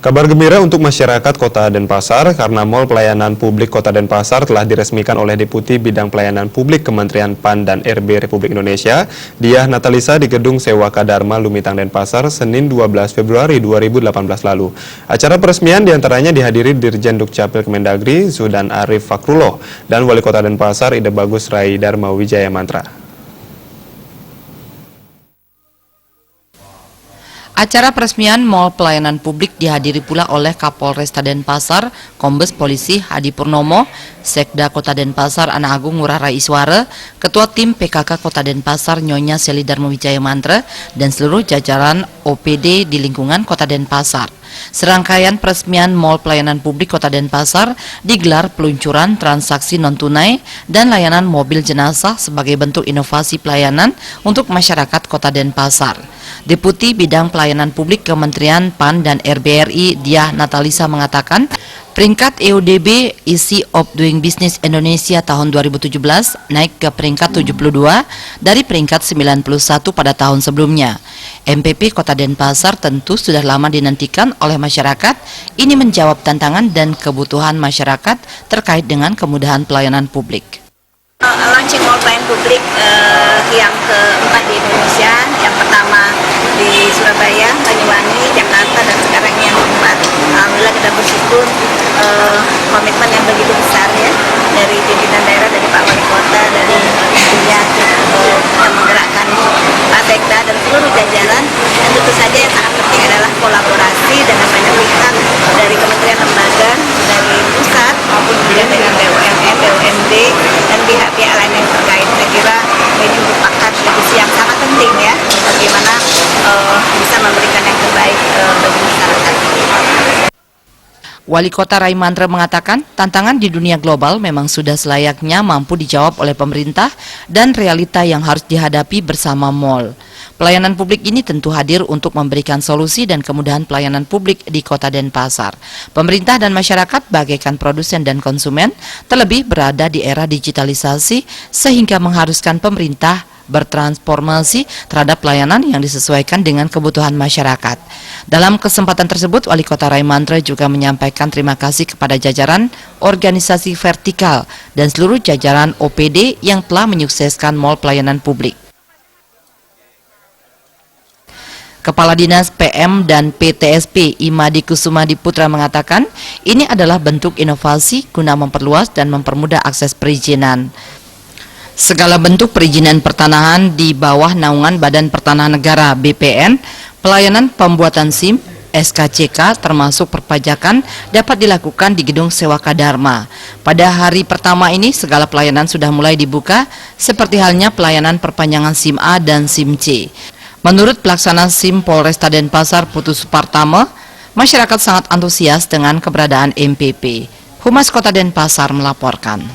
Kabar gembira untuk masyarakat Kota Denpasar karena Mall Pelayanan Publik Kota Denpasar telah diresmikan oleh Deputi Bidang Pelayanan Publik Kementerian PAN dan RB Republik Indonesia, Diah Natalisa di Gedung Sewaka Dharma Lumitang Denpasar, Senin 12 Februari 2018 lalu. Acara peresmian diantaranya dihadiri Dirjen Dukcapil Kemendagri, Zudan Arif Fakrullah, dan Wali Kota Denpasar, Ida Bagus Rai Dharma Wijaya Mantra. Acara peresmian Mall Pelayanan Publik dihadiri pula oleh Kapolresta Denpasar, Kombes Polisi Hadi Purnomo, Sekda Kota Denpasar Ana Agung Ngurah Rai Iswara, Ketua Tim PKK Kota Denpasar Nyonya Seli Dharma Wijaya Mantra, dan seluruh jajaran OPD di lingkungan Kota Denpasar. Serangkaian peresmian Mall Pelayanan Publik Kota Denpasar digelar peluncuran transaksi non-tunai dan layanan mobil jenazah sebagai bentuk inovasi pelayanan untuk masyarakat Kota Denpasar. Deputi Bidang Pelayanan Publik Kementerian PAN dan RBRI Diah Natalisa mengatakan, peringkat EUDB Easy of Doing Business Indonesia tahun 2017 naik ke peringkat 72 dari peringkat 91 pada tahun sebelumnya. MPP Kota Denpasar tentu sudah lama dinantikan oleh masyarakat. Ini menjawab tantangan dan kebutuhan masyarakat terkait dengan kemudahan pelayanan publik. Launching Mall Pelayanan Publik yang keempat di Indonesia, yang pertama di Surabaya, Banyuwangi, Jakarta, dan sekarang ini yang keempat. Alhamdulillah kita bersyukur komitmen yang begitu besar ya dari pimpinan daerah, dari Pak Wali Kota, dari tentunya yang menggerakkan Pak Sekda dan seluruh jajaran. Dan tentu saja yang sangat penting adalah kolaborasi dengan banyak pihak dari kementerian lembaga, dari pusat maupun juga dengan BUMN, BUMD, dan pihak-pihak lain yang terkait. Saya kira ini merupakan diskusi yang sangat penting ya, bagaimana bisa memberikan yang terbaik bagi masyarakat. Wali Kota Rai Mantra mengatakan, tantangan di dunia global memang sudah selayaknya mampu dijawab oleh pemerintah dan realita yang harus dihadapi bersama mall. Pelayanan publik ini tentu hadir untuk memberikan solusi dan kemudahan pelayanan publik di Kota Denpasar. Pemerintah dan masyarakat bagaikan produsen dan konsumen, terlebih berada di era digitalisasi sehingga mengharuskan pemerintah bertransformasi terhadap pelayanan yang disesuaikan dengan kebutuhan masyarakat. Dalam kesempatan tersebut, Wali Kota Rai Mantra juga menyampaikan terima kasih kepada jajaran organisasi vertikal dan seluruh jajaran OPD yang telah menyukseskan Mall Pelayanan Publik. Kepala Dinas PM dan PTSP Imadi Kusumadi Putra mengatakan, ini adalah bentuk inovasi guna memperluas dan mempermudah akses perizinan. Segala bentuk perizinan pertanahan di bawah naungan Badan Pertanahan Negara BPN, pelayanan pembuatan SIM, SKCK termasuk perpajakan dapat dilakukan di Gedung Sewaka Dharma. Pada hari pertama ini segala pelayanan sudah mulai dibuka seperti halnya pelayanan perpanjangan SIM A dan SIM C. Menurut pelaksana SIM Polresta Denpasar Putu Supartama, masyarakat sangat antusias dengan keberadaan MPP. Humas Kota Denpasar melaporkan.